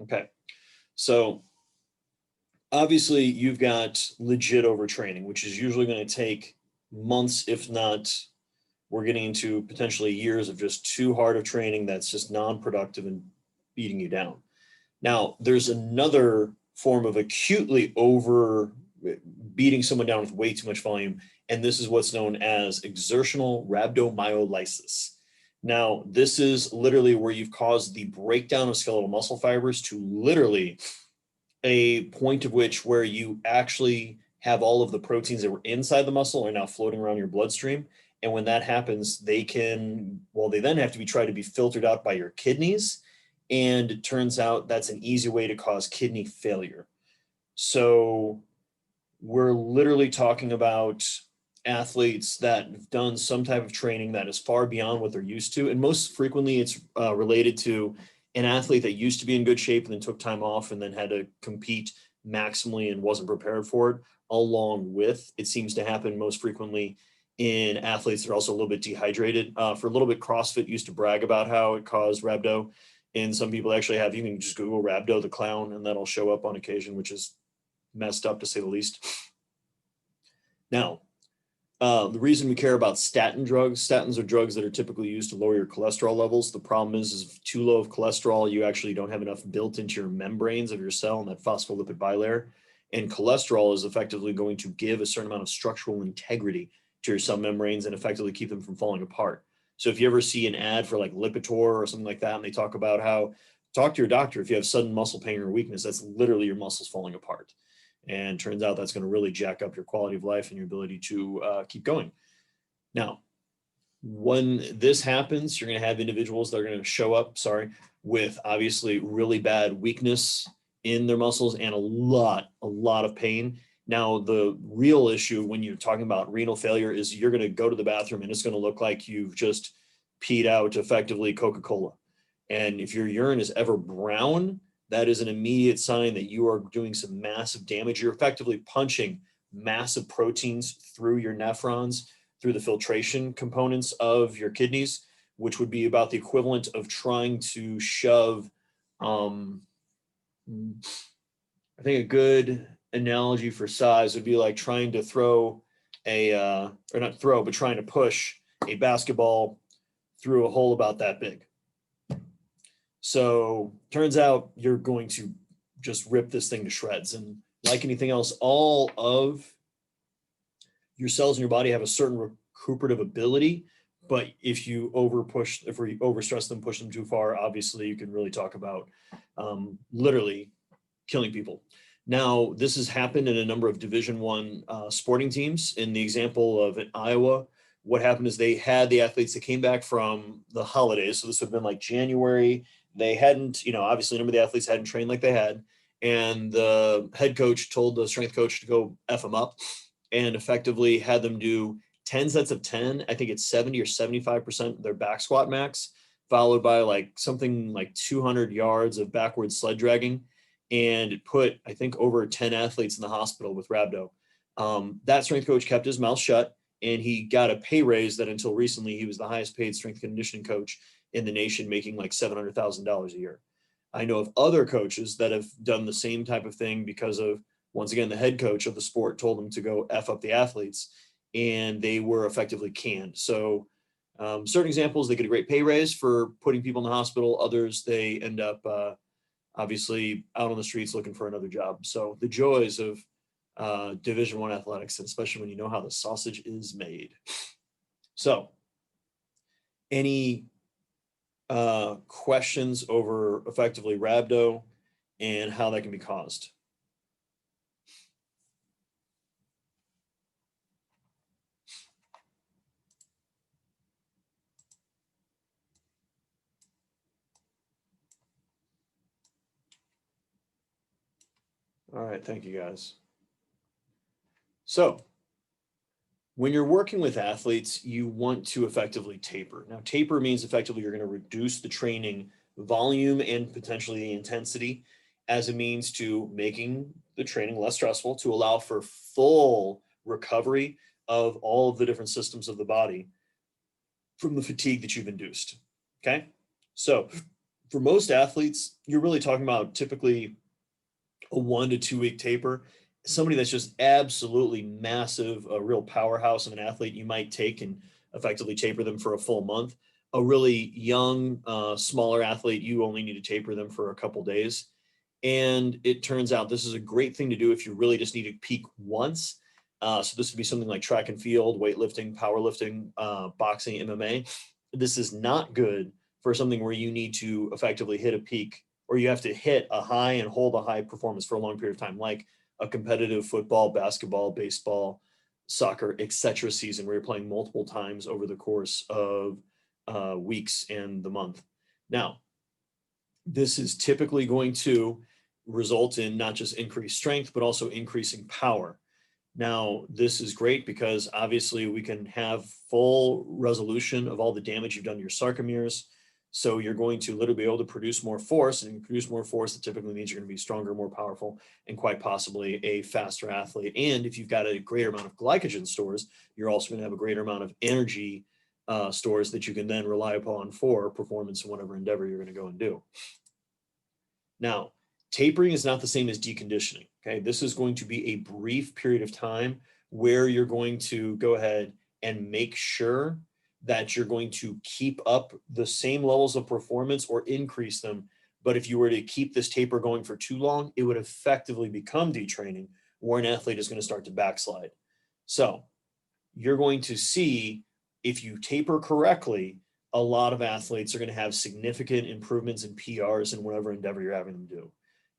Okay, so obviously you've got legit overtraining, which is usually going to take months, if not, we're getting into potentially years of just too hard of training that's just non-productive and beating you down. Now, there's another form of acutely over beating someone down with way too much volume, and this is what's known as exertional rhabdomyolysis. Now, this is literally where you've caused the breakdown of skeletal muscle fibers to literally a point of which where you actually have all of the proteins that were inside the muscle are now floating around your bloodstream. And when that happens, they then have to be tried to be filtered out by your kidneys. And it turns out that's an easy way to cause kidney failure. So we're literally talking about athletes that have done some type of training that is far beyond what they're used to. And most frequently it's related to an athlete that used to be in good shape and then took time off and then had to compete maximally and wasn't prepared for it, along with, it seems to happen most frequently in athletes that are also a little bit dehydrated. For a little bit, CrossFit used to brag about how it caused rhabdo. And some people actually have, you can just Google rhabdo the clown and that'll show up on occasion, which is messed up to say the least. Now, the reason we care about statins are drugs that are typically used to lower your cholesterol levels. The problem is too low of cholesterol, you actually don't have enough built into your membranes of your cell and that phospholipid bilayer. And cholesterol is effectively going to give a certain amount of structural integrity to your cell membranes and effectively keep them from falling apart. So if you ever see an ad for like Lipitor or something like that, and they talk about how, talk to your doctor if you have sudden muscle pain or weakness, that's literally your muscles falling apart. And turns out that's going to really jack up your quality of life and your ability to keep going. Now, when this happens, you're going to have individuals that are going to show up, with obviously really bad weakness in their muscles and a lot of pain. Now, the real issue when you're talking about renal failure is you're going to go to the bathroom and it's going to look like you've just peed out effectively Coca-Cola. And if your urine is ever brown, that is an immediate sign that you are doing some massive damage. You're effectively punching massive proteins through your nephrons, through the filtration components of your kidneys, which would be about the equivalent of trying to shove, I think a good analogy for size would be like trying to throw or not throw, but trying to push a basketball through a hole about that big. So turns out you're going to just rip this thing to shreds. And like anything else, all of your cells in your body have a certain recuperative ability. But if you overstress them, push them too far, obviously you can really talk about literally killing people. Now, this has happened in a number of Division I sporting teams. In the example of in Iowa, what happened is they had the athletes that came back from the holidays. So this would have been like January. They hadn't, obviously a number of the athletes hadn't trained like they had. And the head coach told the strength coach to go F them up and effectively had them do 10 sets of 10. I think it's 70 or 75% of their back squat max, followed by like something like 200 yards of backward sled dragging. And it put, I think, over 10 athletes in the hospital with rhabdo. That strength coach kept his mouth shut and he got a pay raise that until recently he was the highest paid strength conditioning coach in the nation, making like $700,000 a year. I know of other coaches that have done the same type of thing because of, once again, the head coach of the sport told them to go F up the athletes and they were effectively canned. So certain examples, they get a great pay raise for putting people in the hospital. Others, they end up obviously out on the streets looking for another job. So the joys of Division I athletics, and especially when you know how the sausage is made. So any questions over effectively rhabdo and how that can be caused? All right, thank you guys. So when you're working with athletes, you want to effectively taper. Now, taper means effectively you're going to reduce the training volume and potentially the intensity as a means to making the training less stressful to allow for full recovery of all of the different systems of the body from the fatigue that you've induced. Okay. So For most athletes, you're really talking about typically a 1 to 2 week taper. Somebody that's just absolutely massive, a real powerhouse of an athlete, you might take and effectively taper them for a full month. A really young, smaller athlete, you only need to taper them for a couple days. And it turns out this is a great thing to do if you really just need to peak once. So this would be something like track and field, weightlifting, powerlifting, boxing, MMA. This is not good for something where you need to effectively hit a peak, or you have to hit a high and hold a high performance for a long period of time, like a competitive football, basketball, baseball, soccer, etc. season where you're playing multiple times over the course of weeks and the month. Now, this is typically going to result in not just increased strength, but also increasing power. Now, this is great because obviously we can have full resolution of all the damage you've done to your sarcomeres. So you're going to literally be able to produce more force, and produce more force that typically means you're going to be stronger, more powerful, and quite possibly a faster athlete. And if you've got a greater amount of glycogen stores, you're also going to have a greater amount of energy stores that you can then rely upon for performance in whatever endeavor you're going to go and do. Now, tapering is not the same as deconditioning. Okay, this is going to be a brief period of time where you're going to go ahead and make sure that you're going to keep up the same levels of performance or increase them. But if you were to keep this taper going for too long, it would effectively become detraining, where an athlete is going to start to backslide. So you're going to see, if you taper correctly, a lot of athletes are going to have significant improvements in PRs in whatever endeavor you're having them do.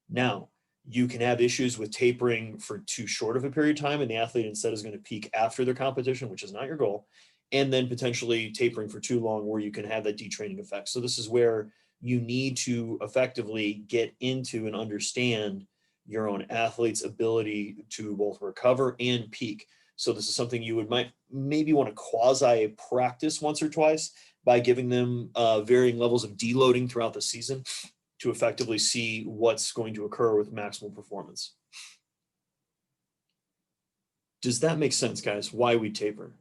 Now, you can have issues with tapering for too short of a period of time, and the athlete instead is going to peak after their competition, which is not your goal, and then potentially tapering for too long where you can have that detraining effect. So this is where you need to effectively get into and understand your own athlete's ability to both recover and peak. So this is something you would might maybe want to quasi practice once or twice by giving them varying levels of deloading throughout the season to effectively see what's going to occur with maximal performance. Does that make sense, guys? Why we taper?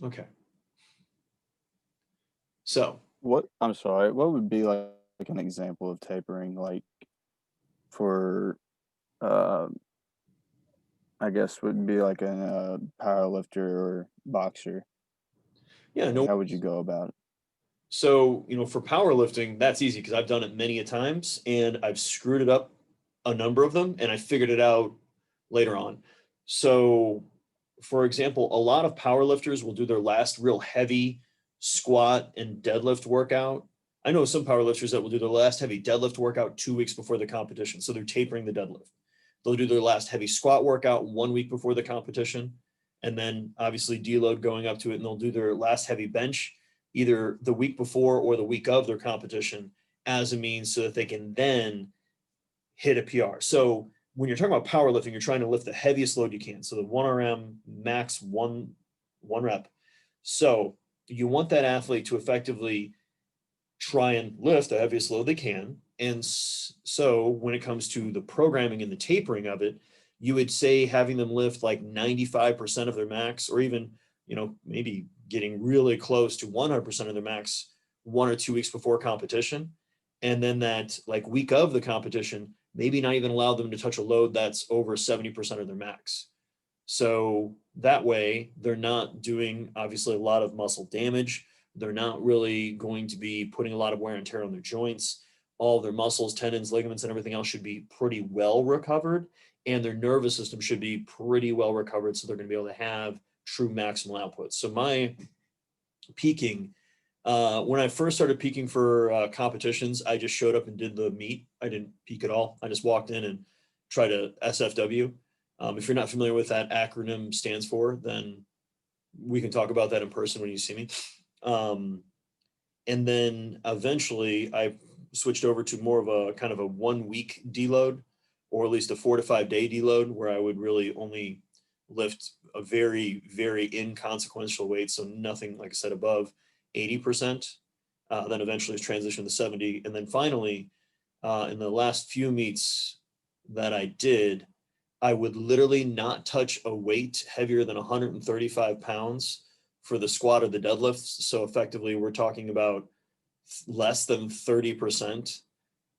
Okay. So I'm sorry, what would be like an example of tapering, like for, uh, I guess would be like a power lifter or boxer? yeah, Like, no. how would you go about it? So, for powerlifting, that's easy because I've done it many a times and I've screwed it up a number of them and I figured it out later on. So, for example, a lot of powerlifters will do their last real heavy squat and deadlift workout. I know some powerlifters that will do their last heavy deadlift workout 2 weeks before the competition. So they're tapering the deadlift. They'll do their last heavy squat workout 1 week before the competition, and then obviously deload going up to it. And they'll do their last heavy bench either the week before or the week of their competition as a means so that they can then hit a PR. So when you're talking about powerlifting, you're trying to lift the heaviest load you can. So the 1 RM max one rep. So you want that athlete to effectively try and lift the heaviest load they can. And so when it comes to the programming and the tapering of it, you would say having them lift like 95% of their max, or even, maybe getting really close to 100% of their max 1 or 2 weeks before competition. And then that like week of the competition, maybe not even allow them to touch a load that's over 70% of their max. So that way they're not doing obviously a lot of muscle damage. They're not really going to be putting a lot of wear and tear on their joints. All their muscles, tendons, ligaments, and everything else should be pretty well recovered. And their nervous system should be pretty well recovered. So they're going to be able to have true maximal output. So my peaking, when I first started peaking for competitions, I just showed up and did the meet. I didn't peak at all. I just walked in and tried to SFW. If you're not familiar with that acronym stands for, then we can talk about that in person when you see me. Um, and then eventually I switched over to more of a kind of a 1 week deload, or at least a 4 to 5 day deload, where I would really only lift a very, very inconsequential weight. So nothing, like I said, above 80%. Then eventually transitioned to 70. And then finally, in the last few meets that I did, I would literally not touch a weight heavier than 135 pounds for the squat or the deadlifts. So effectively, we're talking about less than 30%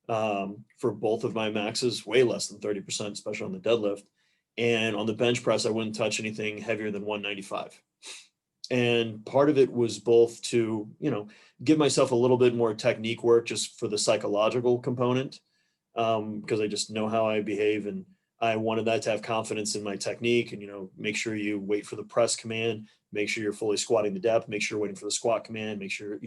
for both of my maxes, way less than 30%, especially on the deadlift. And on the bench press, I wouldn't touch anything heavier than 195. And part of it was both to, give myself a little bit more technique work just for the psychological component, because I just know how I behave, and I wanted that to have confidence in my technique. And make sure you wait for the press command, make sure you're fully squatting the depth, make sure you're waiting for the squat command, make sure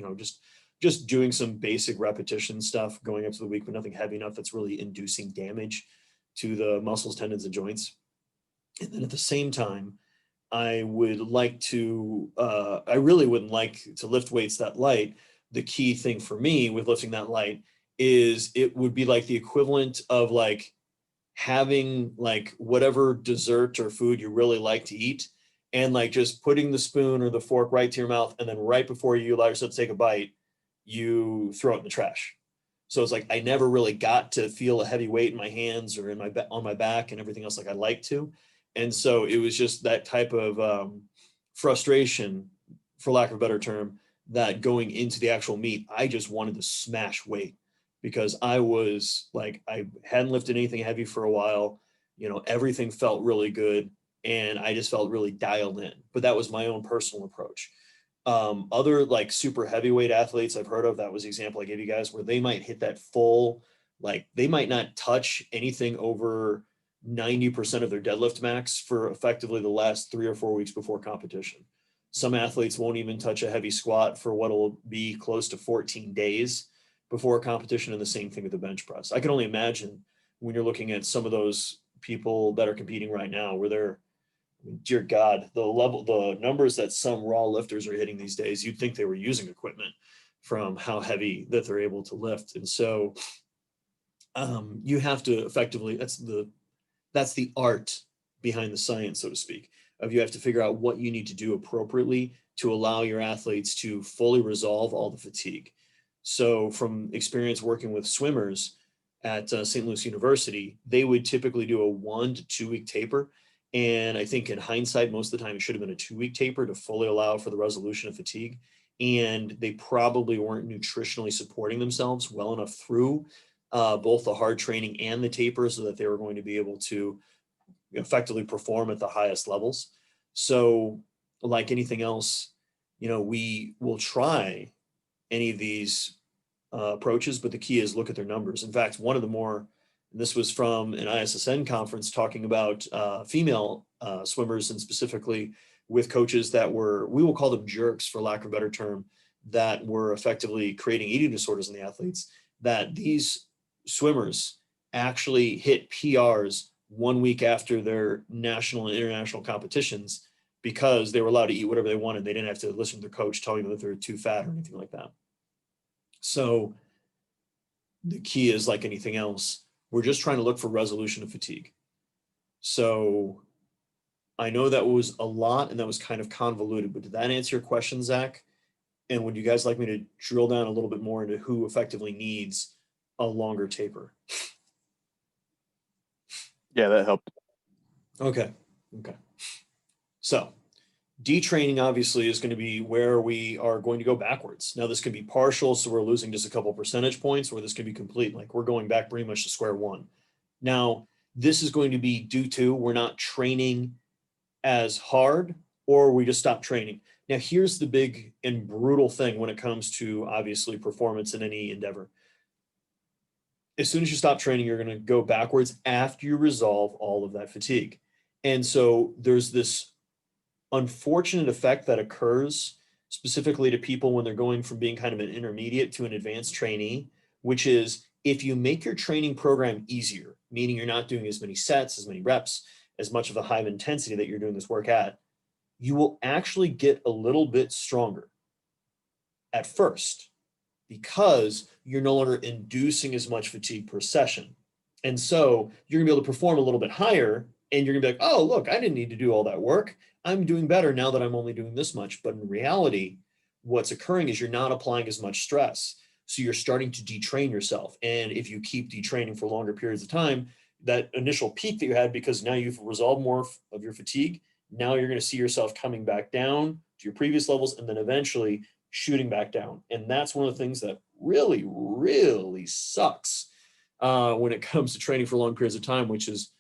just doing some basic repetition stuff going up to the week, but nothing heavy enough that's really inducing damage to the muscles, tendons, and joints. And then at the same time, I really wouldn't like to lift weights that light. The key thing for me with lifting that light is it would be like the equivalent of like having like whatever dessert or food you really like to eat, and like just putting the spoon or the fork right to your mouth, and then right before you allow yourself to take a bite, you throw it in the trash. So it's like I never really got to feel a heavy weight in my hands or on my back and everything else like I like to. And so it was just that type of frustration, for lack of a better term, that going into the actual meet, I just wanted to smash weight because I was like, I hadn't lifted anything heavy for a while. Everything felt really good, and I just felt really dialed in. But that was my own personal approach. Other like super heavyweight athletes I've heard of, that was the example I gave you guys, where they might hit that full, like they might not touch anything over 90% of their deadlift max for effectively the last 3 or 4 weeks before competition. Some athletes won't even touch a heavy squat for what will be close to 14 days before a competition, and the same thing with the bench press. I can only imagine when you're looking at some of those people that are competing right now, where they're, dear God, the numbers that some raw lifters are hitting these days, you'd think they were using equipment from how heavy that they're able to lift. And so you have to effectively, that's the art behind the science, so to speak, of you have to figure out what you need to do appropriately to allow your athletes to fully resolve all the fatigue. So from experience working with swimmers at St. Louis University, they would typically do a 1 to 2 week taper. And I think in hindsight, most of the time it should have been a 2 week taper to fully allow for the resolution of fatigue. And they probably weren't nutritionally supporting themselves well enough through both the hard training and the taper so that they were going to be able to effectively perform at the highest levels. So like anything else, we will try any of these approaches, but the key is look at their numbers. In fact, one of the more, this was from an ISSN conference talking about female swimmers, and specifically with coaches that were, we will call them jerks for lack of a better term, that were effectively creating eating disorders in the athletes, that these swimmers actually hit PRs 1 week after their national and international competitions because they were allowed to eat whatever they wanted. They didn't have to listen to their coach telling them that they're too fat or anything like that. So the key is like anything else, we're just trying to look for resolution of fatigue. So I know that was a lot and that was kind of convoluted, but did that answer your question, Zach? And would you guys like me to drill down a little bit more into who effectively needs a longer taper? Yeah, that helped. Okay. So detraining obviously is going to be where we are going to go backwards. Now this can be partial, so we're losing just a couple percentage points, or this can be complete, like we're going back pretty much to square one. Now this is going to be due to we're not training as hard, or we just stop training. Now here's the big and brutal thing when it comes to obviously performance in any endeavor. As soon as you stop training, you're going to go backwards after you resolve all of that fatigue. And so there's this unfortunate effect that occurs specifically to people when they're going from being kind of an intermediate to an advanced trainee, which is if you make your training program easier, meaning you're not doing as many sets, as many reps, as much of a high intensity that you're doing this work at, you will actually get a little bit stronger at first because you're no longer inducing as much fatigue per session. And so you're gonna be able to perform a little bit higher, and you're gonna be like, oh, look, I didn't need to do all that work. I'm doing better now that I'm only doing this much. But in reality, what's occurring is you're not applying as much stress. So you're starting to detrain yourself. And if you keep detraining for longer periods of time, that initial peak that you had, because now you've resolved more of your fatigue. Now you're going to see yourself coming back down to your previous levels and then eventually shooting back down. And that's one of the things that really, really sucks when it comes to training for long periods of time, which is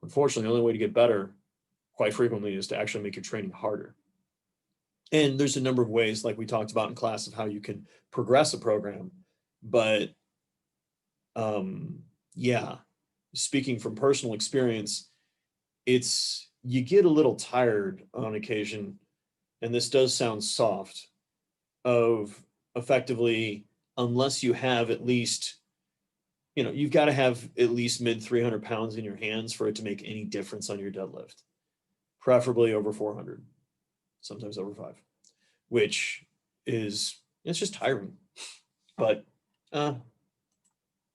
unfortunately the only way to get better quite frequently is to actually make your training harder. And there's a number of ways, like we talked about in class, of how you can progress a program. But yeah, speaking from personal experience, you get a little tired on occasion, and this does sound soft, of effectively, unless you have at least, you've got to have at least mid 300 pounds in your hands for it to make any difference on your deadlift, preferably over 400, sometimes over 5, which it's just tiring. But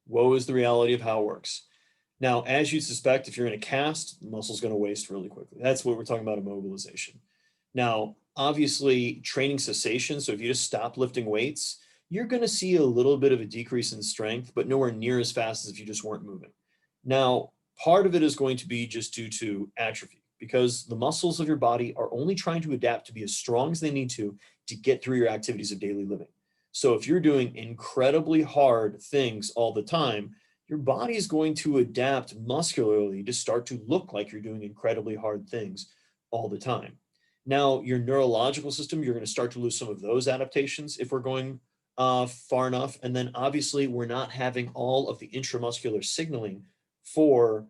woe is the reality of how it works. Now, as you'd suspect, if you're in a cast, the muscle's going to waste really quickly. That's what we're talking about, immobilization. Now, obviously, training cessation, so if you just stop lifting weights, you're going to see a little bit of a decrease in strength, but nowhere near as fast as if you just weren't moving. Now, part of it is going to be just due to atrophy, because the muscles of your body are only trying to adapt to be as strong as they need to get through your activities of daily living. So if you're doing incredibly hard things all the time, your body is going to adapt muscularly to start to look like you're doing incredibly hard things all the time. Now, your neurological system, you're going to start to lose some of those adaptations if we're going far enough. And then obviously, we're not having all of the intramuscular signaling for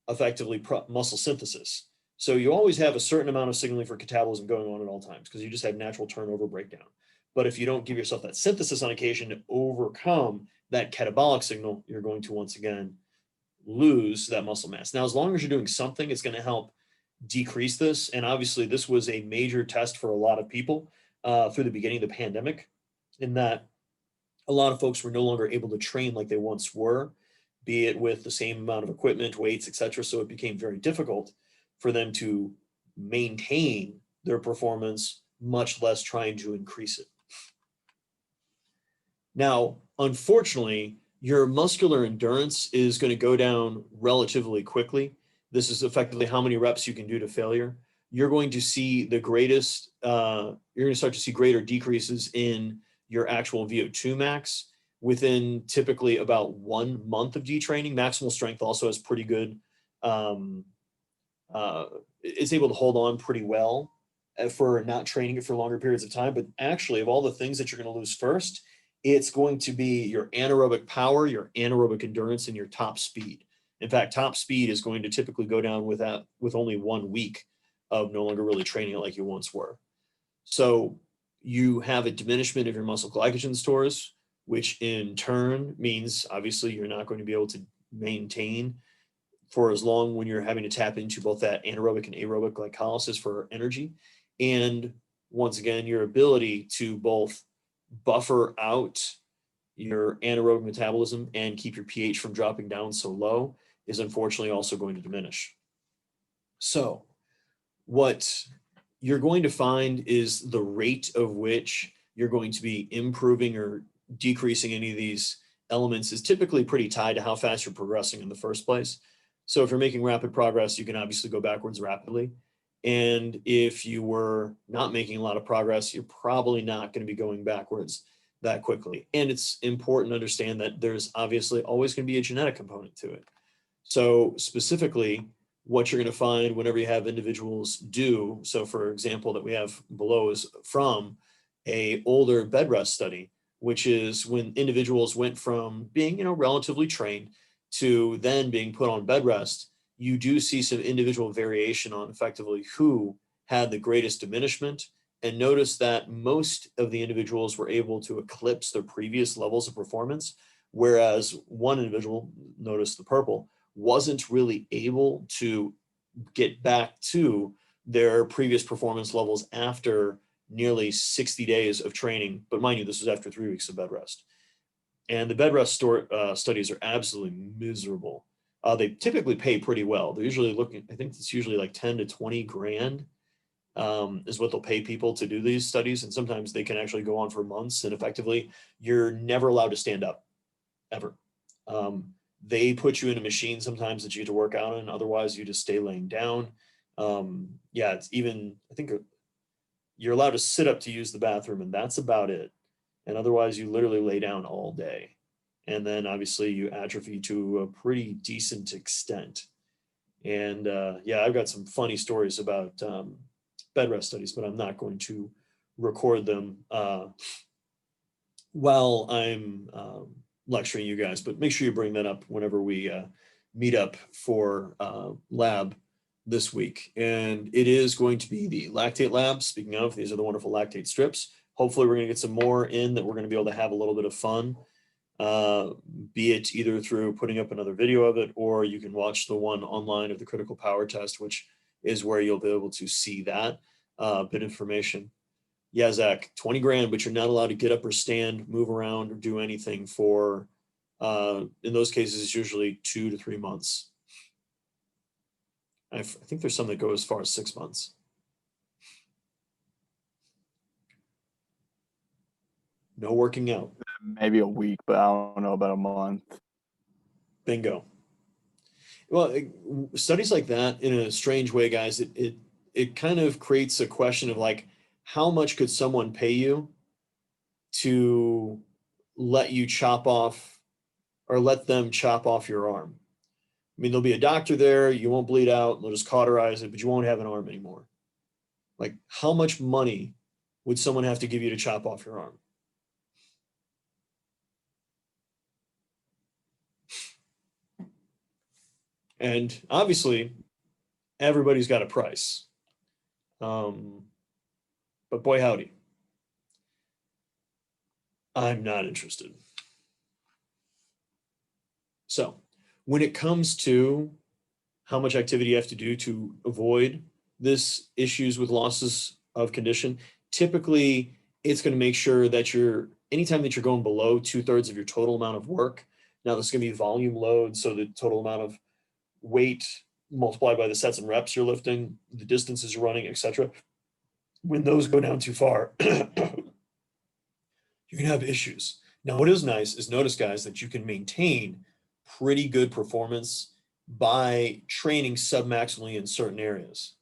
effectively muscle synthesis. So you always have a certain amount of signaling for catabolism going on at all times, because you just have natural turnover breakdown. But if you don't give yourself that synthesis on occasion to overcome that catabolic signal, you're going to once again lose that muscle mass. Now, as long as you're doing something, it's going to help decrease this. And obviously, this was a major test for a lot of people through the beginning of the pandemic, in that a lot of folks were no longer able to train like they once were, be it with the same amount of equipment, weights, etc. So it became very difficult for them to maintain their performance, much less trying to increase it. Now, unfortunately, your muscular endurance is going to go down relatively quickly. This is effectively how many reps you can do to failure. You're going to see the greatest, you're going to start to see greater decreases in your actual VO2 max within typically about 1 month of detraining. Maximal strength also has pretty good, it's able to hold on pretty well for not training it for longer periods of time. But actually, of all the things that you're going to lose first, it's going to be your anaerobic power, your anaerobic endurance, and your top speed. In fact, top speed is going to typically go down with only 1 week of no longer really training it like you once were. So you have a diminishment of your muscle glycogen stores, which in turn means obviously you're not going to be able to maintain for as long when you're having to tap into both that anaerobic and aerobic glycolysis for energy. And once again, your ability to both buffer out your anaerobic metabolism and keep your pH from dropping down so low is unfortunately also going to diminish. So what you're going to find is the rate of which you're going to be improving or decreasing any of these elements is typically pretty tied to how fast you're progressing in the first place. So if you're making rapid progress, you can obviously go backwards rapidly. And if you were not making a lot of progress, you're probably not going to be going backwards that quickly. And it's important to understand that there's obviously always going to be a genetic component to it. So specifically, what you're going to find whenever you have individuals do, so for example, that we have below is from a older bed rest study, which is when individuals went from being, relatively trained to then being put on bed rest, you do see some individual variation on effectively who had the greatest diminishment. And notice that most of the individuals were able to eclipse their previous levels of performance, whereas one individual, notice the purple, wasn't really able to get back to their previous performance levels after nearly 60 days of training. But mind you, this was after 3 weeks of bed rest. And the bed rest studies are absolutely miserable. They typically pay pretty well. They're usually looking, I think it's usually like 10 to 20 grand is what they'll pay people to do these studies. And sometimes they can actually go on for months. And effectively, you're never allowed to stand up, ever. They put you in a machine sometimes that you get to work out on. Otherwise, you just stay laying down. Yeah, it's even, I think you're allowed to sit up to use the bathroom, and that's about it. And otherwise, you literally lay down all day. And then obviously you atrophy to a pretty decent extent. And yeah, I've got some funny stories about bed rest studies, but I'm not going to record them while I'm lecturing you guys. But make sure you bring that up whenever we meet up for lab this week. And it is going to be the lactate lab. Speaking of, these are the wonderful lactate strips. Hopefully we're going to get some more in that we're going to be able to have a little bit of fun, be it either through putting up another video of it, or you can watch the one online of the critical power test, which is where you'll be able to see that bit of information. Yeah, Zach, 20 grand, but you're not allowed to get up or stand, move around, or do anything for, in those cases, it's usually 2 to 3 months. I think there's some that go as far as 6 months. No working out. Maybe a week, but I don't know about a month. Bingo. Well, studies like that, in a strange way, guys, it kind of creates a question of like, how much could someone pay you to let you chop off, or let them chop off your arm? I mean, there'll be a doctor there, you won't bleed out, they'll just cauterize it, but you won't have an arm anymore. Like, how much money would someone have to give you to chop off your arm? And obviously, everybody's got a price. But boy, howdy, I'm not interested. So when it comes to how much activity you have to do to avoid this issues with losses of condition, typically it's going to make sure that anytime that you're going below 2/3 of your total amount of work, now this is going to be volume load, so the total amount of weight multiplied by the sets and reps you're lifting, the distances you're running, etc. When those go down too far, you can have issues. Now, what is nice is notice, guys, that you can maintain pretty good performance by training submaximally in certain areas.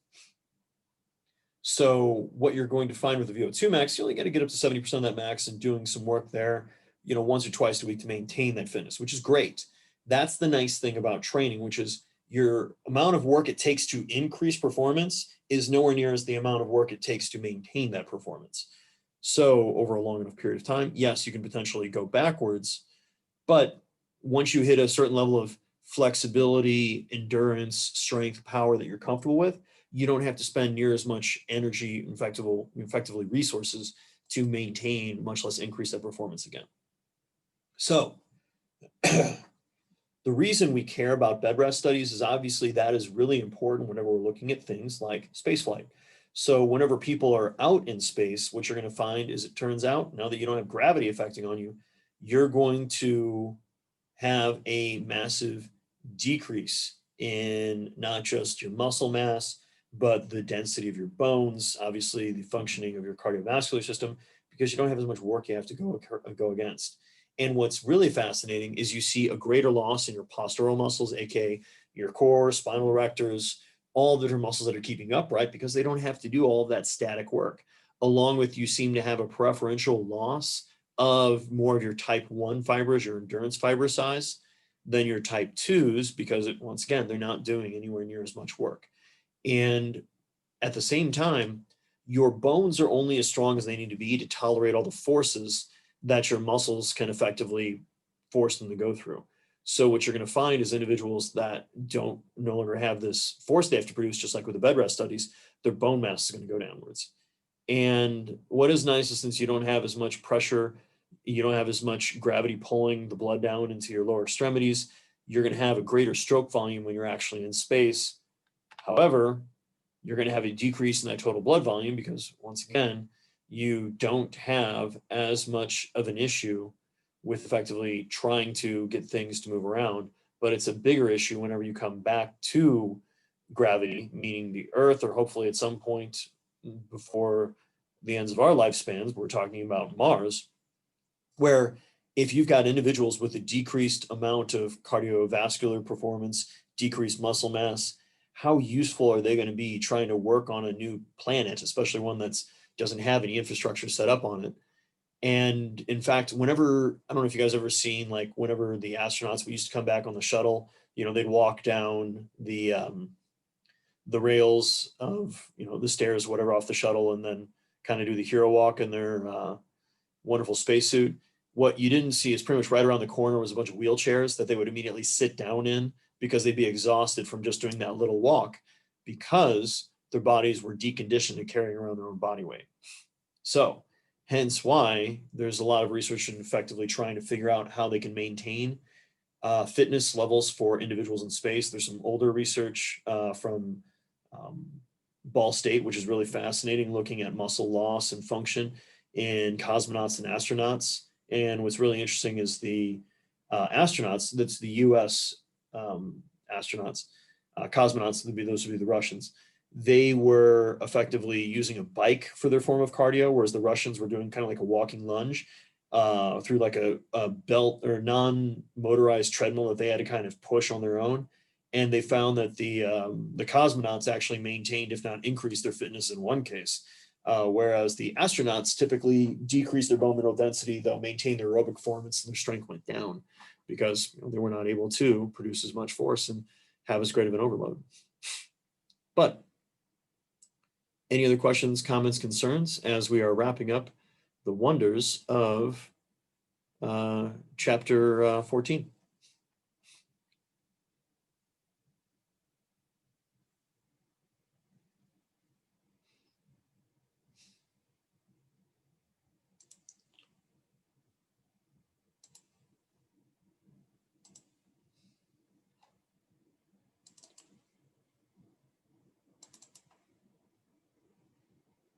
So what you're going to find with the VO2 max, you only got to get up to 70% of that max and doing some work there, once or twice a week to maintain that fitness, which is great. That's the nice thing about training, which is your amount of work it takes to increase performance is nowhere near as the amount of work it takes to maintain that performance. So over a long enough period of time, yes, you can potentially go backwards, but once you hit a certain level of flexibility, endurance, strength, power that you're comfortable with, you don't have to spend near as much energy, effectively resources to maintain, much less increase that performance again. So the reason we care about bed rest studies is obviously that is really important whenever we're looking at things like spaceflight. So whenever people are out in space, what you're going to find is, it turns out, now that you don't have gravity affecting on you, you're going to have a massive decrease in not just your muscle mass, but the density of your bones, obviously the functioning of your cardiovascular system, because you don't have as much work you have to go against. And what's really fascinating is you see a greater loss in your postural muscles, aka your core, spinal erectors, all the different muscles that are keeping upright, because they don't have to do all of that static work. Along with, you seem to have a preferential loss of more of your type 1 fibers, your endurance fiber size, than your type 2s, because once again, they're not doing anywhere near as much work. And at the same time, your bones are only as strong as they need to be to tolerate all the forces that your muscles can effectively force them to go through. So what you're going to find is individuals that don't no longer have this force they have to produce, just like with the bed rest studies, their bone mass is going to go downwards. And what is nice is, since you don't have as much pressure, you don't have as much gravity pulling the blood down into your lower extremities, you're going to have a greater stroke volume when you're actually in space. However, you're going to have a decrease in that total blood volume because, once again, you don't have as much of an issue with effectively trying to get things to move around. But it's a bigger issue whenever you come back to gravity, meaning the Earth, or hopefully at some point before the ends of our lifespans, we're talking about Mars, where if you've got individuals with a decreased amount of cardiovascular performance, decreased muscle mass, how useful are they going to be trying to work on a new planet, especially one that's doesn't have any infrastructure set up on it? And in fact, whenever, I don't know if you guys ever seen, like whenever the astronauts, we used to come back on the shuttle, they'd walk down the rails of, the stairs, whatever, off the shuttle, and then kind of do the hero walk in their wonderful spacesuit. What you didn't see is pretty much right around the corner was a bunch of wheelchairs that they would immediately sit down in because they'd be exhausted from just doing that little walk because their bodies were deconditioned to carrying around their own body weight. So, hence why there's a lot of research in effectively trying to figure out how they can maintain fitness levels for individuals in space. There's some older research from um, Ball State, which is really fascinating, looking at muscle loss and function in cosmonauts and astronauts. And what's really interesting is the astronauts, that's the US astronauts, cosmonauts, those would be the Russians. They were effectively using a bike for their form of cardio, whereas the Russians were doing kind of like a walking lunge through like a belt or non-motorized treadmill that they had to kind of push on their own. And they found that the cosmonauts actually maintained, if not increased, their fitness in one case. Whereas the astronauts typically decrease their bone mineral density, they'll maintain their aerobic performance, and their strength went down because they were not able to produce as much force and have as great of an overload. But any other questions, comments, concerns as we are wrapping up the wonders of chapter 14?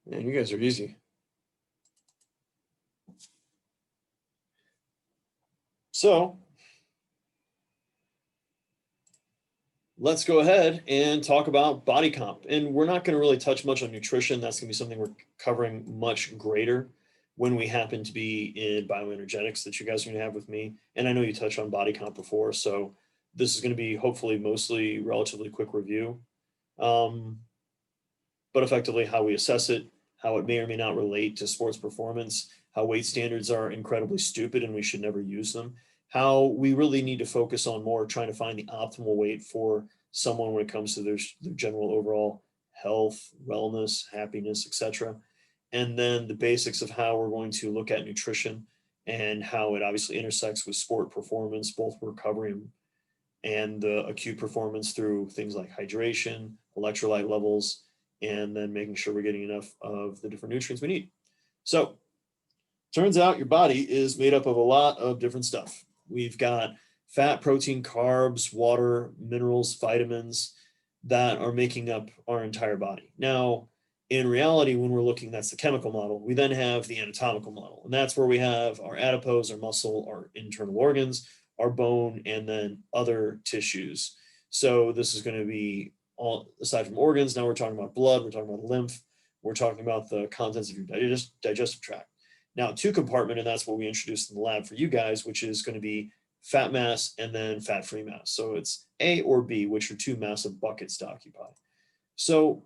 Man, you guys are easy. So let's go ahead and talk about body comp. And we're not going to really touch much on nutrition. That's going to be something we're covering much greater when we happen to be in bioenergetics that you guys are going to have with me. And I know you touched on body comp before, so this is going to be hopefully mostly relatively quick review. But effectively how we assess it, how it may or may not relate to sports performance, how weight standards are incredibly stupid and we should never use them, how we really need to focus on more trying to find the optimal weight for someone when it comes to their general overall health, wellness, happiness, etc. And then the basics of how we're going to look at nutrition and how it obviously intersects with sport performance, both recovery and the acute performance through things like hydration, electrolyte levels, and then making sure we're getting enough of the different nutrients we need. So turns out your body is made up of a lot of different stuff. We've got fat, protein, carbs, water, minerals, vitamins that are making up our entire body. Now, in reality, when we're looking, that's the chemical model. We then have the anatomical model, and that's where we have our adipose, our muscle, our internal organs, our bone, and then other tissues. So this is going to be all aside from organs. Now we're talking about blood, we're talking about lymph, we're talking about the contents of your digestive tract. Now, two compartment, and that's what we introduced in the lab for you guys, which is going to be fat mass and then fat-free mass. So it's A or B, which are two massive buckets to occupy. So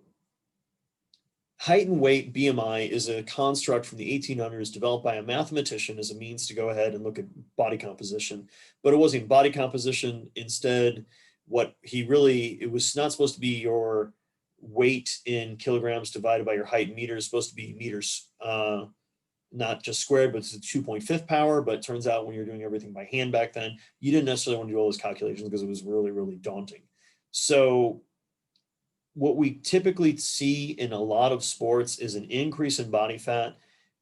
height and weight, BMI, is a construct from the 1800s developed by a mathematician as a means to go ahead and look at body composition. But it wasn't body composition. Instead, it was not supposed to be your weight in kilograms divided by your height in meters. It's supposed to be meters, not just squared, but it's a 2.5 power. But it turns out when you're doing everything by hand back then, you didn't necessarily want to do all those calculations because it was really, really daunting. So what we typically see in a lot of sports is an increase in body fat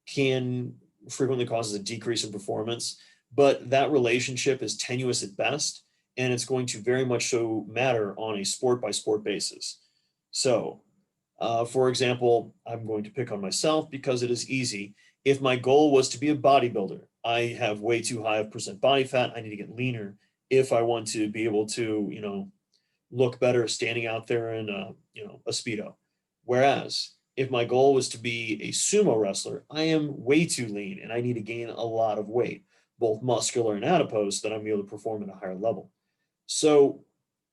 can frequently causes a decrease in performance, but that relationship is tenuous at best, and it's going to very much so matter on a sport by sport basis. So, for example, I'm going to pick on myself because it is easy. If my goal was to be a bodybuilder, I have way too high of percent body fat. I need to get leaner if I want to be able to, look better standing out there in a Speedo. Whereas if my goal was to be a sumo wrestler, I am way too lean and I need to gain a lot of weight. both muscular and adipose, then I'm able to perform at a higher level. So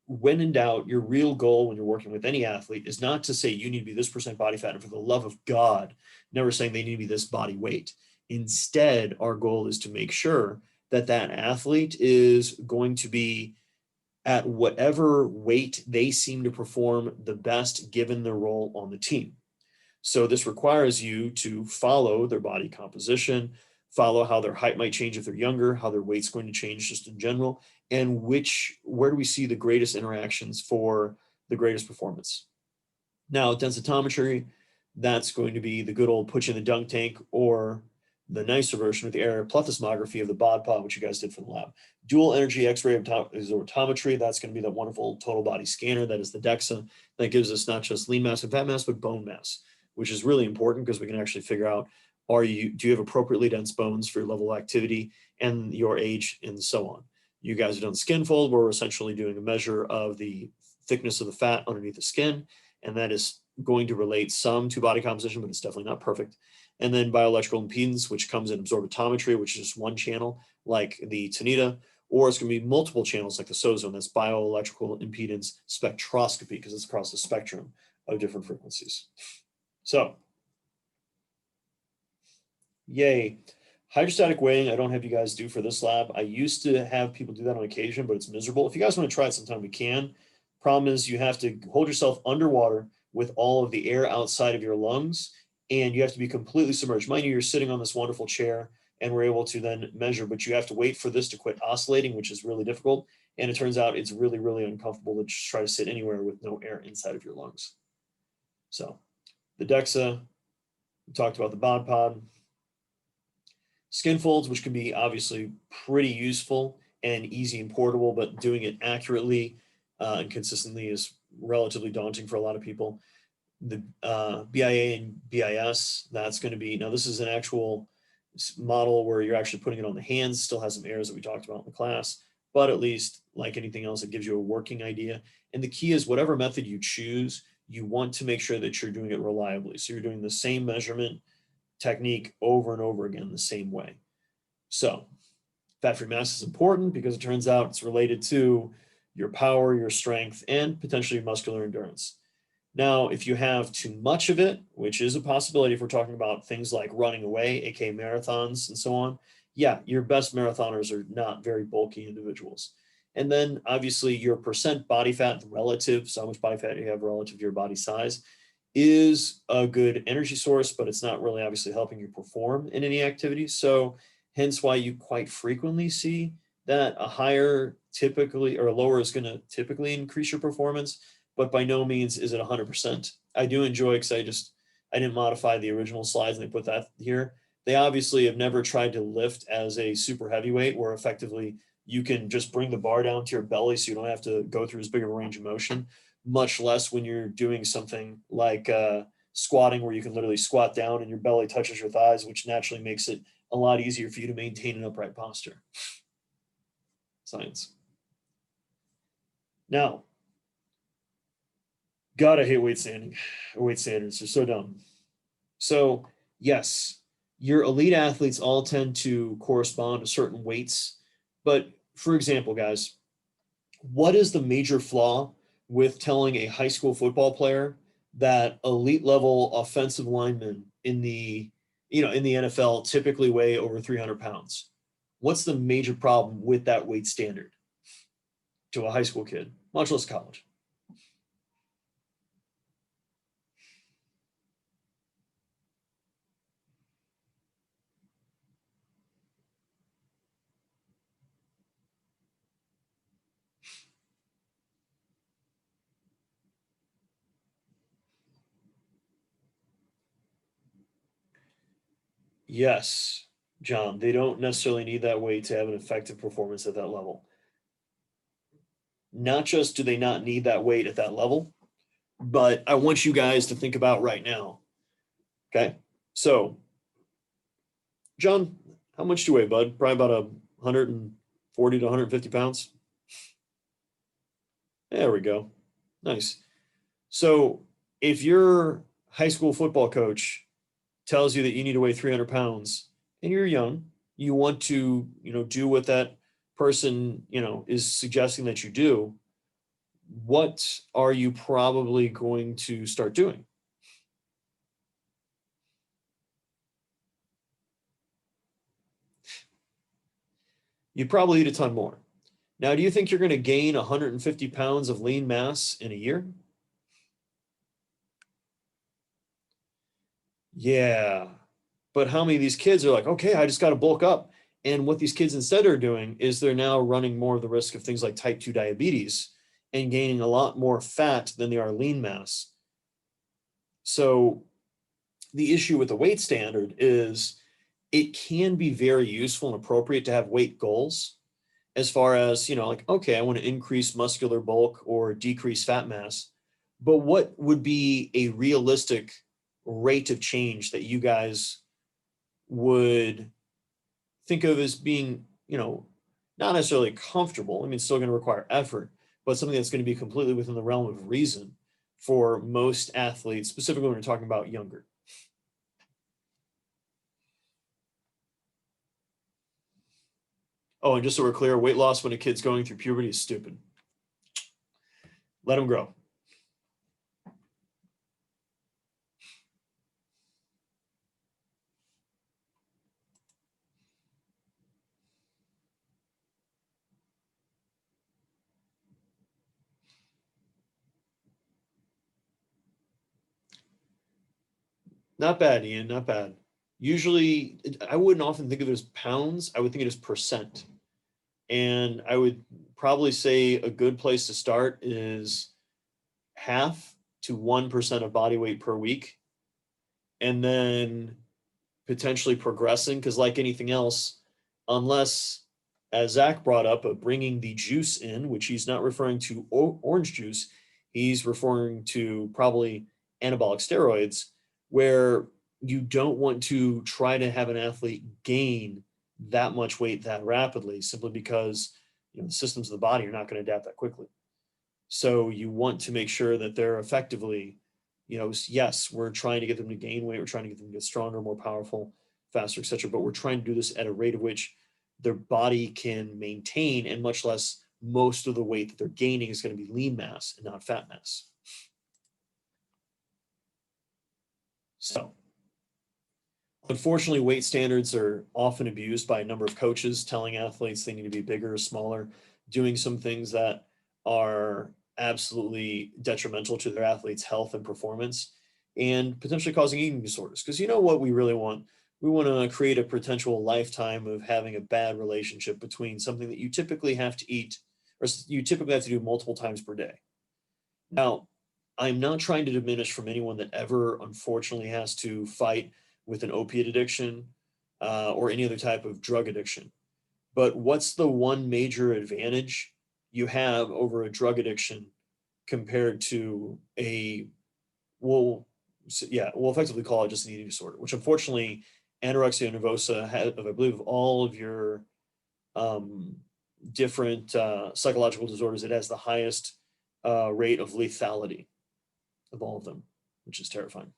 when in doubt, your real goal when you're working with any athlete is not to say you need to be this percent body fat, and for the love of God, never saying they need to be this body weight. Instead, our goal is to make sure that that athlete is going to be at whatever weight they seem to perform the best given their role on the team. So this requires you to follow their body composition, follow how their height might change if they're younger, how their weight's going to change just in general, and where do we see the greatest interactions for the greatest performance. Now, densitometry, that's going to be the good old put you in the dunk tank, or the nicer version with the air plethysmography of the bod pod, which you guys did for the lab. Dual energy X-ray absorptiometry, that's going to be that wonderful total body scanner. That is the DEXA. That gives us not just lean mass and fat mass, but bone mass, which is really important because we can actually figure out, do you have appropriately dense bones for your level of activity and your age and so on. You guys have done skin fold, where we're essentially doing a measure of the thickness of the fat underneath the skin, and that is going to relate some to body composition, but it's definitely not perfect. And then bioelectrical impedance, which comes in absorptiometry, which is just one channel, like the Tanita, or it's going to be multiple channels, like the SOZO, that's bioelectrical impedance spectroscopy, because it's across the spectrum of different frequencies. So, yay. Hydrostatic weighing, I don't have you guys do for this lab. I used to have people do that on occasion, but it's miserable. If you guys want to try it sometime, we can. Problem is you have to hold yourself underwater with all of the air outside of your lungs, and you have to be completely submerged. Mind you, you're sitting on this wonderful chair, and we're able to then measure, but you have to wait for this to quit oscillating, which is really difficult. And it turns out it's really, really uncomfortable to just try to sit anywhere with no air inside of your lungs. So the DEXA, we talked about the bod pod. Skin folds, which can be obviously pretty useful and easy and portable, but doing it accurately and consistently is relatively daunting for a lot of people. The BIA and BIS, that's going to be, now this is an actual model where you're actually putting it on the hands, still has some errors that we talked about in the class, but at least like anything else, it gives you a working idea. And the key is whatever method you choose, you want to make sure that you're doing it reliably. So you're doing the same measurement technique over and over again the same way. So fat-free mass is important because it turns out it's related to your power, your strength, and potentially muscular endurance. Now, if you have too much of it, which is a possibility if we're talking about things like running away, aka marathons and so on, yeah, your best marathoners are not very bulky individuals. And then obviously your percent body fat relative, so how much body fat you have relative to your body size, is a good energy source, but it's not really obviously helping you perform in any activity. So hence why you quite frequently see that a higher typically or a lower is going to typically increase your performance, but by no means is it 100%. I do enjoy, because I didn't modify the original slides and they put that here. They obviously have never tried to lift as a super heavyweight where effectively you can just bring the bar down to your belly so you don't have to go through as big of a range of motion, much less when you're doing something like squatting, where you can literally squat down and your belly touches your thighs, which naturally makes it a lot easier for you to maintain an upright posture. Science. Now, God, I hate weight standards. They're so dumb. So yes, your elite athletes all tend to correspond to certain weights. But for example, guys, what is the major flaw with telling a high school football player that elite level offensive linemen in the NFL typically weigh over 300 pounds? What's the major problem with that weight standard to a high school kid, much less college? Yes, John, they don't necessarily need that weight to have an effective performance at that level. Not just do they not need that weight at that level, but I want you guys to think about right now. Okay. So, John, how much do you weigh, bud? Probably about 140 to 150 pounds. There we go. Nice. So, if your high school football coach tells you that you need to weigh 300 pounds and you're young, you want to, do what that person, is suggesting that you do, what are you probably going to start doing? You'd probably eat a ton more. Now, do you think you're going to gain 150 pounds of lean mass in a year? Yeah. But how many of these kids are like, okay, I just got to bulk up? And what these kids instead are doing is they're now running more of the risk of things like type 2 diabetes and gaining a lot more fat than they are lean mass. So the issue with the weight standard is it can be very useful and appropriate to have weight goals as far as, like, okay, I want to increase muscular bulk or decrease fat mass. But what would be a realistic rate of change that you guys would think of as being, not necessarily comfortable? I mean, it's still going to require effort, but something that's going to be completely within the realm of reason for most athletes, specifically when we're talking about younger. Oh, and just so we're clear, weight loss when a kid's going through puberty is stupid. Let them grow. Not bad, Ian, not bad. Usually, I wouldn't often think of it as pounds. I would think of it as percent. And I would probably say a good place to start is half to 1% of body weight per week. And then potentially progressing, because like anything else, unless, as Zach brought up, of bringing the juice in, which he's not referring to orange juice, he's referring to probably anabolic steroids, where you don't want to try to have an athlete gain that much weight that rapidly, simply because the systems of the body are not going to adapt that quickly. So you want to make sure that they're effectively, yes, we're trying to get them to gain weight, we're trying to get them to get stronger, more powerful, faster, etc. But we're trying to do this at a rate of which their body can maintain, and much less most of the weight that they're gaining is going to be lean mass and not fat mass. So unfortunately, weight standards are often abused by a number of coaches telling athletes they need to be bigger or smaller, doing some things that are absolutely detrimental to their athletes' health and performance, and potentially causing eating disorders. Because you know what we really want? We want to create a potential lifetime of having a bad relationship between something that you typically have to eat, or you typically have to do multiple times per day. Now, I'm not trying to diminish from anyone that ever unfortunately has to fight with an opiate addiction or any other type of drug addiction. But what's the one major advantage you have over a drug addiction compared to we'll effectively call it just an eating disorder, which unfortunately anorexia nervosa has, I believe, of all of your um, different psychological disorders, it has the highest rate of lethality of all of them, which is terrifying.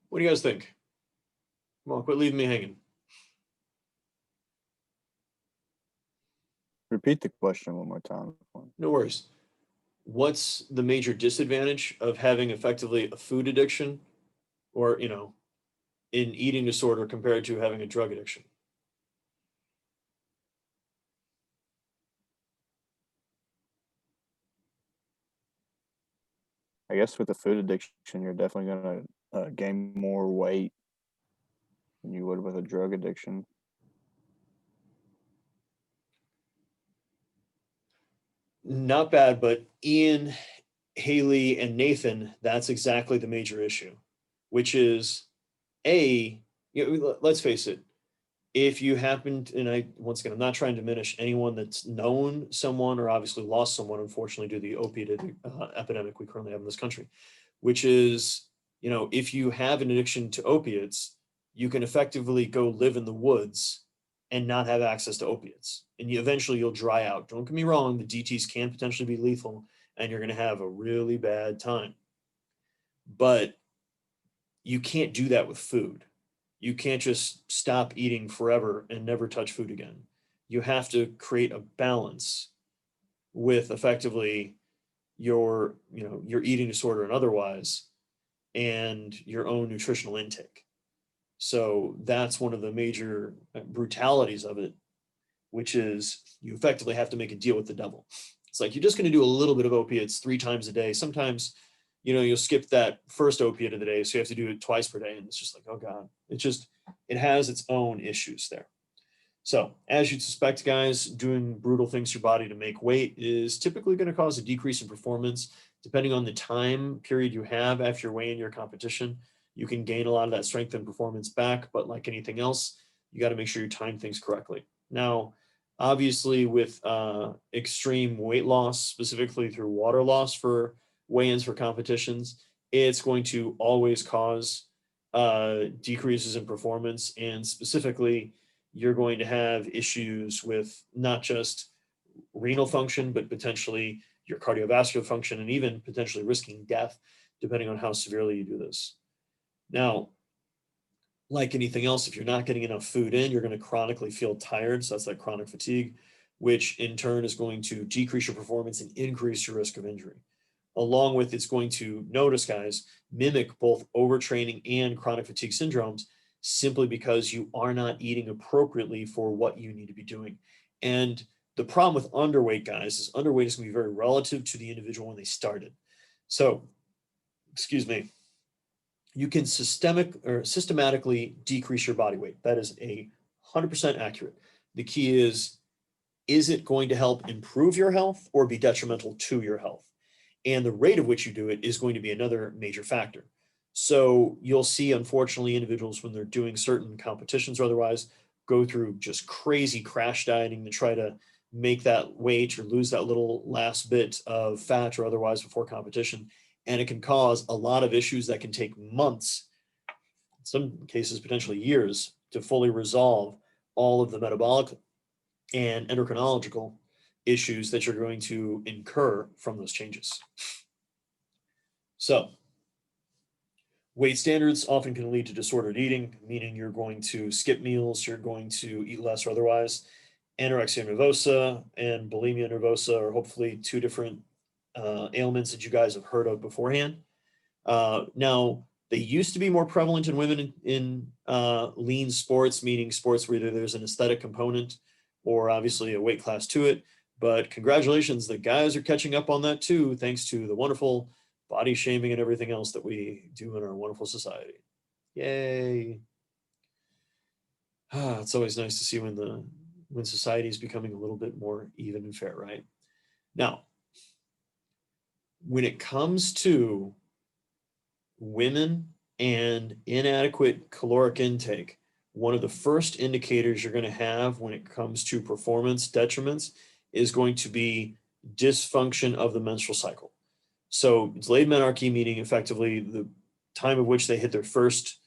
What do you guys think? Come on, quit leaving me hanging. Repeat the question one more time. No worries. What's the major disadvantage of having effectively a food addiction or, an eating disorder compared to having a drug addiction? I guess with the food addiction, you're definitely going to gain more weight than you would with a drug addiction. Not bad, but Ian, Haley, and Nathan, that's exactly the major issue, which is let's face it, If you happen to, and once again, I'm not trying to diminish anyone that's known someone or obviously lost someone, unfortunately, due to the opiate epidemic we currently have in this country, which is, if you have an addiction to opiates, you can effectively go live in the woods and not have access to opiates. And eventually you'll dry out. Don't get me wrong, the DTs can potentially be lethal and you're going to have a really bad time. But you can't do that with food. You can't just stop eating forever and never touch food again. You have to create a balance with effectively your eating disorder and otherwise, and your own nutritional intake. So that's one of the major brutalities of it, which is you effectively have to make a deal with the devil. It's like you're just going to do a little bit of opiates 3 times a day. Sometimes, you'll skip that first opiate of the day, so you have to do it twice per day, and it's just like, oh god, it has its own issues there. So, as you'd suspect, guys, doing brutal things to your body to make weight is typically going to cause a decrease in performance. Depending on the time period you have after you're weighing your competition, you can gain a lot of that strength and performance back. But like anything else, you got to make sure you time things correctly. Now, obviously, with extreme weight loss, specifically through water loss for weigh-ins for competitions, it's going to always cause decreases in performance, and specifically, you're going to have issues with not just renal function, but potentially your cardiovascular function and even potentially risking death, depending on how severely you do this. Now, like anything else, if you're not getting enough food in, you're going to chronically feel tired. So that's like chronic fatigue, which in turn is going to decrease your performance and increase your risk of injury. Along with it's going to, notice guys, mimic both overtraining and chronic fatigue syndromes, simply because you are not eating appropriately for what you need to be doing. And the problem with underweight, guys, is underweight is going to be very relative to the individual when they started. So, excuse me, you can systematically decrease your body weight. That is 100% accurate. The key is it going to help improve your health or be detrimental to your health? And the rate of which you do it is going to be another major factor. So you'll see, unfortunately, individuals when they're doing certain competitions or otherwise go through just crazy crash dieting to try to make that weight or lose that little last bit of fat or otherwise before competition. And it can cause a lot of issues that can take months, in some cases potentially years, to fully resolve all of the metabolic and endocrinological issues that you're going to incur from those changes. So, weight standards often can lead to disordered eating, meaning you're going to skip meals, you're going to eat less or otherwise. Anorexia nervosa and bulimia nervosa are hopefully two different ailments that you guys have heard of beforehand. Now, they used to be more prevalent in women in lean sports, meaning sports where either there's an aesthetic component or obviously a weight class to it. But congratulations, the guys are catching up on that too, thanks to the wonderful body shaming and everything else that we do in our wonderful society. Yay. It's always nice to see when society is becoming a little bit more even and fair, right? Now, when it comes to women and inadequate caloric intake, one of the first indicators you're going to have when it comes to performance detriments is going to be dysfunction of the menstrual cycle. So delayed menarche, meaning effectively the time of which they have their first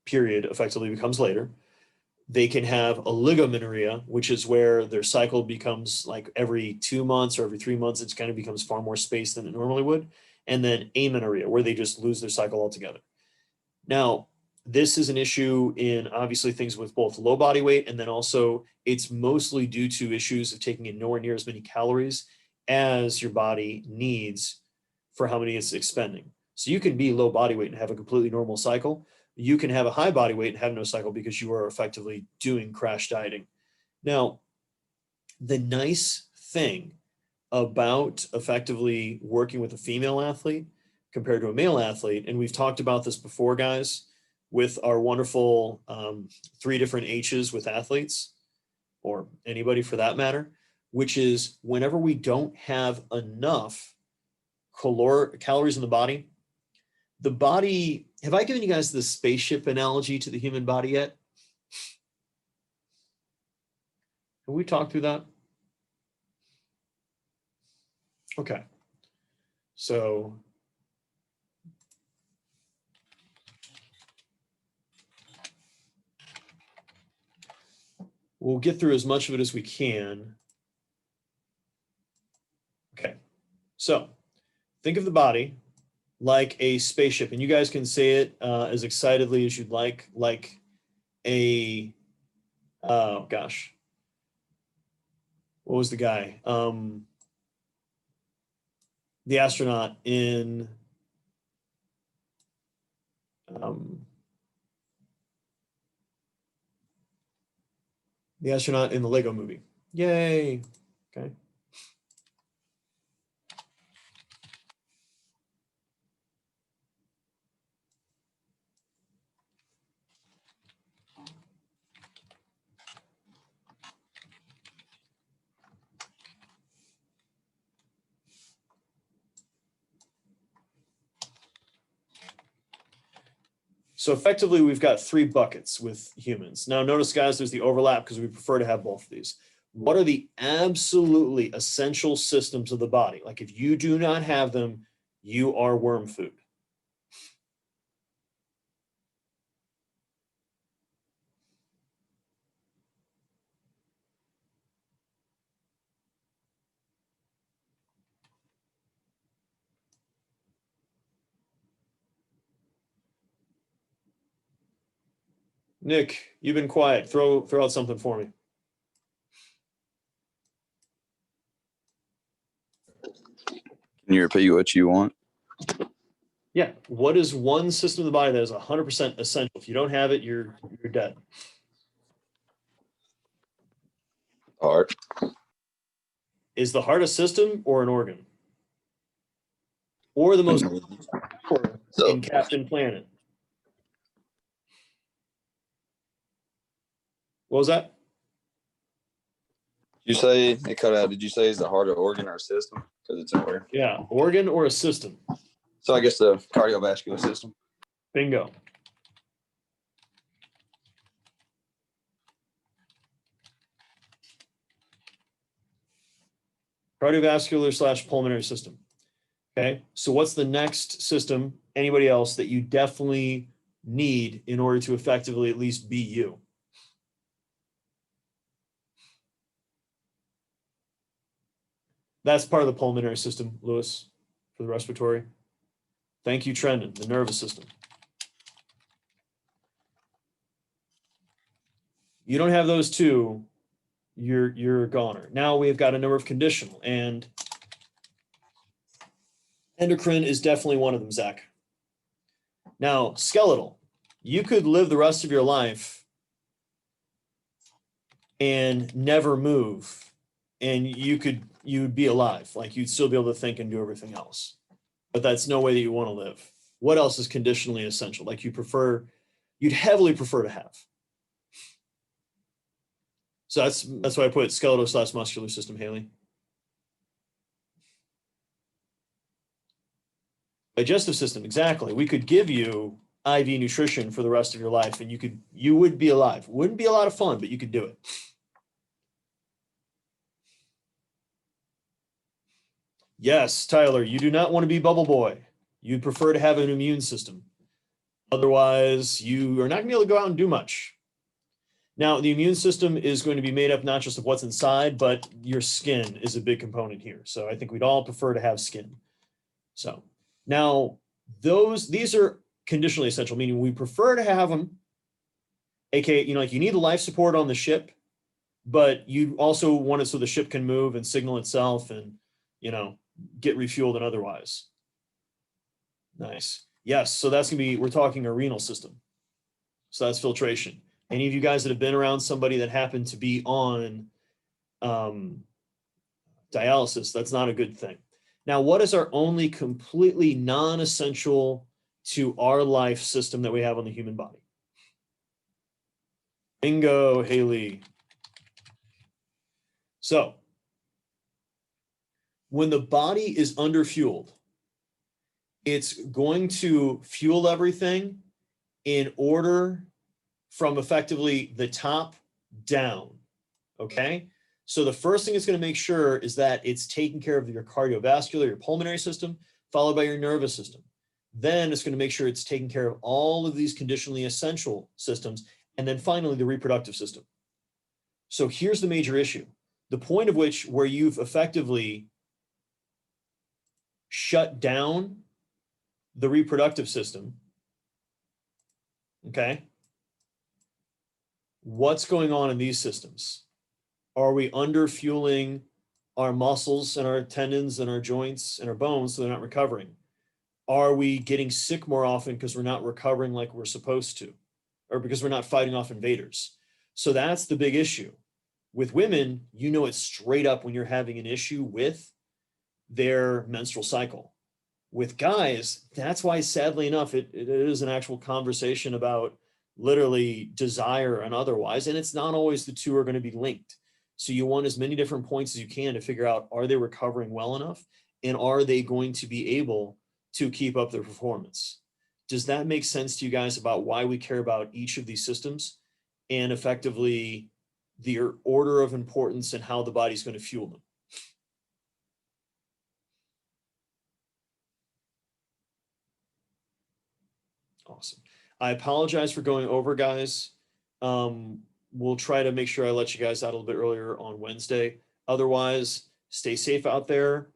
period effectively becomes later. They can have oligomenorrhea, which is where their cycle becomes like every 2 months or every 3 months. It kind of becomes far more spaced than it normally would. And then amenorrhea, where they just lose their cycle altogether. Now, this is an issue in obviously things with both low body weight, and then also it's mostly due to issues of taking in nowhere near as many calories as your body needs for how many it's expending. So you can be low body weight and have a completely normal cycle. You can have a high body weight and have no cycle because you are effectively doing crash dieting. Now, the nice thing about effectively working with a female athlete compared to a male athlete, and we've talked about this before, guys, with our wonderful 3 different H's with athletes, or anybody for that matter, which is whenever we don't have enough calories in the body, the body, have I given you guys the spaceship analogy to the human body yet? Have we talked through that? Okay. So we'll get through as much of it as we can. Okay. So think of the body like a spaceship, and you guys can say it as excitedly as you'd like a, oh gosh, what was the guy? The astronaut in the Lego movie. Yay. Okay. So effectively, we've got 3 buckets with humans. Now, notice, guys, there's the overlap because we prefer to have both of these. What are the absolutely essential systems of the body? Like if you do not have them, you are worm food. Nick, you've been quiet. Throw out something for me. Can you repeat what you want? Yeah. What is one system of the body that is 100% essential? If you don't have it, you're dead. Heart. Is the heart a system or an organ? Or the most in Captain Planet? What was that? You say it cut out. Did you say is the heart an organ or a system? Because it's an organ. Yeah, organ or a system? So I guess the cardiovascular system. Bingo. Cardiovascular / pulmonary system. Okay, so what's the next system, anybody else, that you definitely need in order to effectively at least be you? That's part of the pulmonary system, Lewis, for the respiratory. Thank you, Trendon, the nervous system. You don't have those two, you're a goner. Now we've got a number of conditional, and endocrine is definitely one of them, Zach. Now, skeletal. You could live the rest of your life and never move, and you'd be alive. Like you'd still be able to think and do everything else. But that's no way that you want to live. What else is conditionally essential? Like you'd heavily prefer to have. So that's why I put skeletal / muscular system, Haley. Digestive system, exactly. We could give you IV nutrition for the rest of your life, and you would be alive. Wouldn't be a lot of fun, but you could do it. Yes, Tyler, you do not want to be bubble boy. You'd prefer to have an immune system. Otherwise, you are not going to be able to go out and do much. Now, the immune system is going to be made up not just of what's inside, but your skin is a big component here. So I think we'd all prefer to have skin. So now these are conditionally essential, meaning we prefer to have them, aka, like you need the life support on the ship, but you also want it so the ship can move and signal itself and, get refueled and otherwise. Nice. Yes. So that's going to be, we're talking a renal system. So that's filtration. Any of you guys that have been around somebody that happened to be on dialysis, that's not a good thing. Now, what is our only completely non-essential to our life system that we have on the human body? Bingo, Haley. So when the body is underfueled, It's going to fuel everything in order from effectively the top down. Okay. So the first thing it's going to make sure is that it's taking care of your cardiovascular, your pulmonary system, followed by your nervous system. Then it's going to make sure it's taking care of all of these conditionally essential systems. And then finally, the reproductive system. So here's the major issue. The point of which where you've effectively shut down the reproductive system. Okay. What's going on in these systems? Are we under fueling our muscles and our tendons and our joints and our bones so they're not recovering? Are we getting sick more often because we're not recovering like we're supposed to, or because we're not fighting off invaders? So that's the big issue. With women, you know it's straight up when you're having an issue with their menstrual cycle. With guys, that's why, sadly enough, it is an actual conversation about literally desire and otherwise, and it's not always the two are going to be linked. So you want as many different points as you can to figure out, are they recovering well enough? And are they going to be able to keep up their performance? Does that make sense to you guys about why we care about each of these systems and effectively the order of importance and how the body's going to fuel them? Awesome. I apologize for going over, guys. We'll try to make sure I let you guys out a little bit earlier on Wednesday. Otherwise, stay safe out there.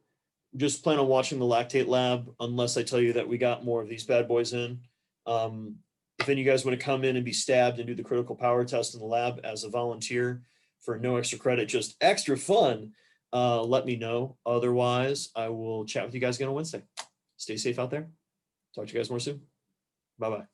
Just plan on watching the lactate lab unless I tell you that we got more of these bad boys in. If any of you guys want to come in and be stabbed and do the critical power test in the lab as a volunteer for no extra credit, just extra fun, let me know. Otherwise, I will chat with you guys again on Wednesday. Stay safe out there. Talk to you guys more soon. Bye-bye.